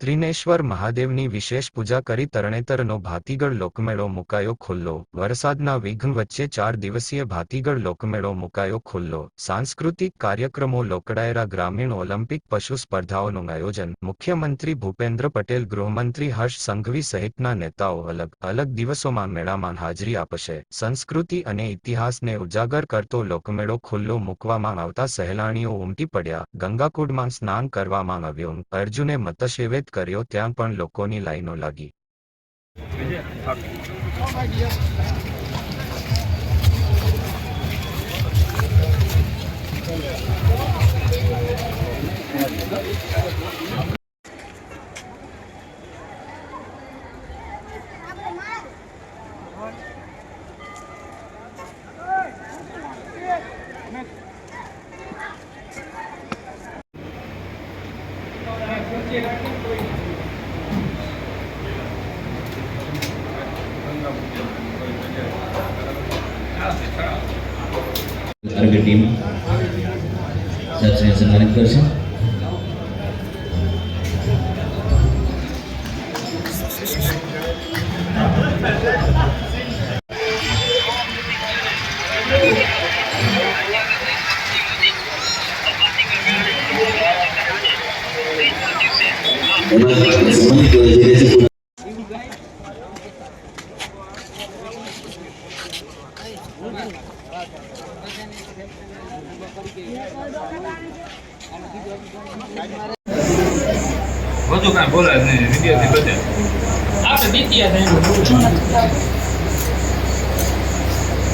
ત્રિનેશ્વર મહાદેવની વિશેષ પૂજા કરી તરણેતરનો ભાતીગળ લોકમેળો મુકાયો ખુલ્લો. વરસાદના વિઘ્ન વચ્ચે 4 દિવસીય ભાતીગળ લોકમેળો મુકાયો ખુલ્લો. સાંસ્કૃતિક કાર્યક્રમો લોકડાયરા. ગ્રામીણ ઓલિમ્પિક પશુ સ્પર્ધાઓનું આયોજન. મુખ્યમંત્રી ભૂપેન્દ્ર પટેલ, ગૃહમંત્રી હર્ષ સંઘવી સહિતના નેતાઓ અલગ અલગ દિવસોમાં મેળામાં હાજરી આપશે. સંસ્કૃતિ અને ઇતિહાસને ઉજાગર કરતો લોકમેળો ખુલ્લો મૂકવામાં આવતા સહેલાણીઓ ઉમટી પડ્યા. ગંગાકુંડમાં સ્નાન કરવામાં આવ્યું. અર્જુને મતશેવેત કર્યો, ત્યાં પણ લોકોની લાઈનો લાગી. આરોગ્ય ટીમ સાહેબને સન્માનિત કરશે. બધું કાંઈ બોલાય નહીં, વિદ્યાર્થી બધે આપણે બીતીયા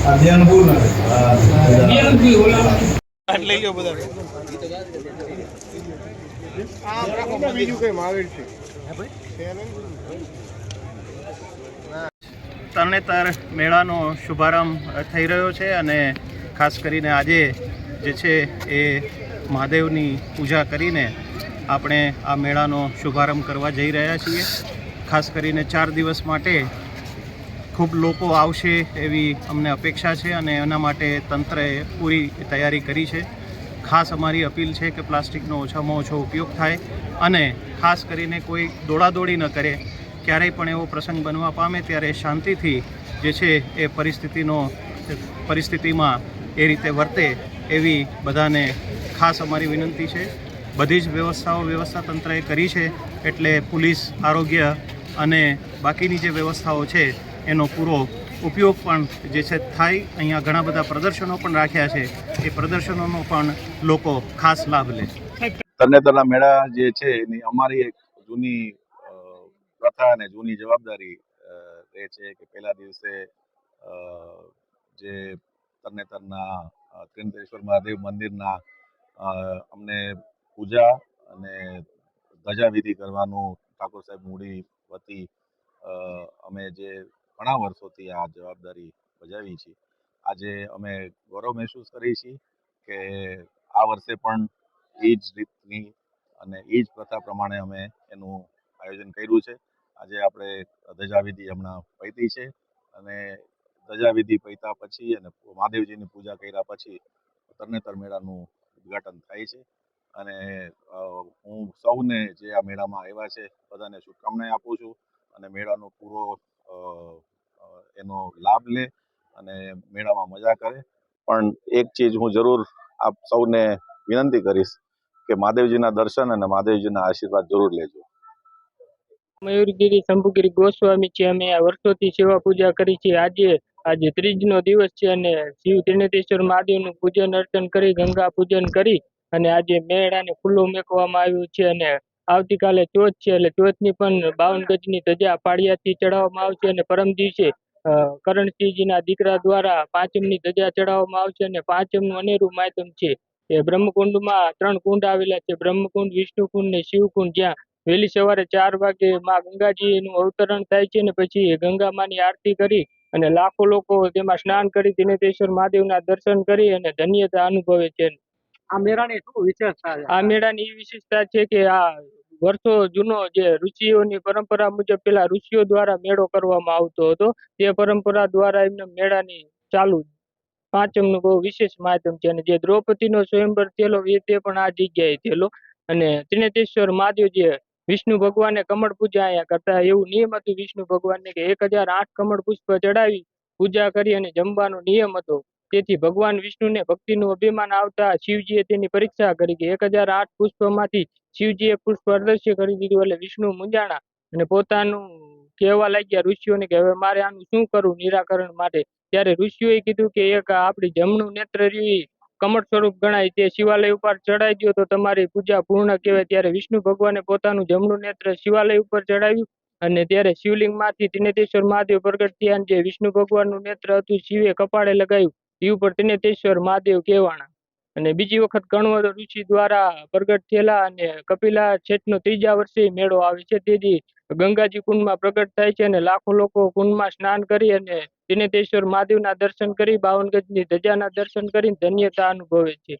થાય ધ્યાન પૂર્ણ લઈ લો બધા બીજું કઈ માવેલ છે. તરણેતર મેળાનો શુભારંભ થઈ રહ્યો છે અને ખાસ કરીને આજે જે છે એ મહાદેવની પૂજા કરીને આપણે આ મેળાનો શુભારંભ કરવા જઈ રહ્યા છીએ. ખાસ કરીને 4 દિવસ માટે ખૂબ લોકો આવશે એવી અમને અપેક્ષા છે અને એના માટે તંત્રએ પૂરી તૈયારી કરી છે. ખાસ અમારી અપીલ છે કે પ્લાસ્ટિકનો ઓછામાં ઓછો ઉપયોગ થાય અને ખાસ કરીને કોઈ દોડાદોડી ન કરે. ક્યારેય પણ એવો પ્રસંગ બનવા પામે ત્યારે શાંતિથી જે છે એ પરિસ્થિતિમાં એ રીતે વર્તે એવી બધાને ખાસ અમારી વિનંતી છે. બધી જ વ્યવસ્થા તંત્રએ કરી છે એટલે પોલીસ, આરોગ્ય અને બાકીની જે વ્યવસ્થાઓ છે એનો પૂરો ઉપયોગ પણ જે છે થાય. અહીંયા ઘણા બધા પ્રદર્શનો પણ રાખ્યા છે, એ પ્રદર્શનોનો પણ લોકો ખાસ લાભ લે. તરણેતરના મેળા જે છે એની અમારી એક જૂની પ્રથા અને જૂની જવાબદારી એ છે કે પહેલા દિવસે જે તરણેતરના ત્રિનેશ્વર મહાદેવ મંદિરના અમને પૂજા અને ધજાવિધિ કરવાનું ઠાકોર સાહેબ મૂડી વતી અમે જે ઘણા વર્ષોથી આ જવાબદારી બજાવી છે. આજે અમે ગૌરવ મહેસૂસ કરીએ છીએ કે આ વર્ષે પણ એ જ રીતની અને એ જ પ્રથા પ્રમાણે અમે એનું આયોજન કર્યું છે. આજે આપણે ધજાવિધિ હમણાં પતી છે અને ધજાવિધિ પત્યા પછી અને મહાદેવજીની પૂજા કર્યા પછી તરણેતર મેળાનું ઉદ્ઘાટન થાય છે. અને હું સૌને જે આ મેળામાં આવ્યા છે બધાને શુભકામનાઓ આપું છું અને મેળાનો પૂરો એનો લાભ લે અને મેળામાં મજા કરે. પણ એક ચીજ હું જરૂર આપ સૌને વિનંતી કરીશ કે મહાદેવજીના દર્શન અને મહાદેવજીના આશીર્વાદ જરૂર લેજો. મયુરગીરી શંભુગીરી ગોસ્વામી છે. અમે આ વર્ષોથી સેવા પૂજા કરી છે. આજે ત્રીજનો દિવસ છે અને શિવ ત્રિનેત્રેશ્વર મહાદેવનું પૂજન અર્ચન કરી, ગંગા પૂજન કરી અને આજે મેળાને ખુલ્લો મૂકવામાં આવ્યું છે અને આવતીકાલે ચોથ છે એટલે ચોથની પણ 52 ગજની ધજા પાળિયાથી ચડાવવામાં આવશે અને પરમ દિવસે કરણસિંહજીના દીકરા દ્વારા પાંચમની ધજા ચડાવવામાં આવશે અને પાંચમનું અનેરું માધ્યમ છે. એ બ્રહ્મકુંડમાં 3 કુંડ આવેલા છે, બ્રહ્મકુંડ, વિષ્ણુકુંડ ને શિવકુંડ, જ્યાં વહેલી સવારે 4 વાગે માં ગંગાજીનું અવતરણ થાય છે અને પછી ગંગામાની આરતી કરી અને લાખો લોકો તેમાં સ્નાન કરી ત્રિનેત્રેશ્વર મહાદેવના દર્શન કરી અને ધન્યતા અનુભવે છે. આ મેળાની શું વિશેષતા છે? આ મેળાની એ વિશેષતા છે કે આ વર્ષો જૂનો જે ઋષિઓની પરંપરા મુજબ પેલા ઋષિઓ દ્વારા મેળો કરવામાં આવતો હતો, તે પરંપરા દ્વારા એમને મેળાની ચાલુ પાંચમનું બહુ વિશેષ માધ્યમ છે. અને જે દ્રૌપદીનો સ્વયંવર થયેલો તે પણ આ જગ્યાએ થયેલો અને ત્રિનેત્રેશ્વર મહાદેવ જે વિષ્ણુ ભગવાને કમળ પૂજા અહીંયા કરતા. એવું નિયમ હતું વિષ્ણુ ભગવાનને કે 1008 કમળ પુષ્પ ચડાવી પૂજા કરી અને જમવાનો નિયમ હતો. તેથી ભગવાન વિષ્ણુને ભક્તિનું અભિમાન આવતા શિવજીએ તેની પરીક્ષા કરી કે 1008 પુષ્પમાંથી શિવજીએ પુષ્પ અદૃશ્ય કરી દીધું. એટલે વિષ્ણુ મૂંઝાણા અને પોતાનું કહેવા લાગ્યા ઋષિઓને કે હવે મારે આનું શું કરવું નિરાકરણ માટે. ત્યારે ઋષિઓએ કીધું કે એક આપણી જમણું નેત્ર રહ્યું ઈ કમળ સ્વરૂપ ગણાય, તે શિવાલય ઉપર ચડાઈ દો તો તમારી પૂજા પૂર્ણ કહેવાય. ત્યારે વિષ્ણુ ભગવાને પોતાનું જમણું નેત્ર શિવાલય ઉપર ચડાવ્યું અને ત્યારે શિવલિંગમાંથી ત્રિનેત્રેશ્વર મહાદેવ પ્રગટ થયા. અને જે વિષ્ણુ ભગવાનનું નેત્ર હતું શિવે કપાળે લગાવ્યું એ ઉપર ત્રિનેત્રેશ્વર મહાદેવ કહેવાણા. અને બીજી વખત કણવર ઋષિ દ્વારા પ્રગટ થયેલા અને કપિલા શેઠનો 3જા વર્ષે મેળો આવે છે. તેથી ગંગાજી કુંડમાં પ્રગટ થાય છે અને લાખો લોકો કુંડમાં સ્નાન કરી અને ત્રિનેત્રેશ્વર મહાદેવના દર્શન કરી 52 ગજની ધજાના દર્શન કરીને ધન્યતા અનુભવે છે.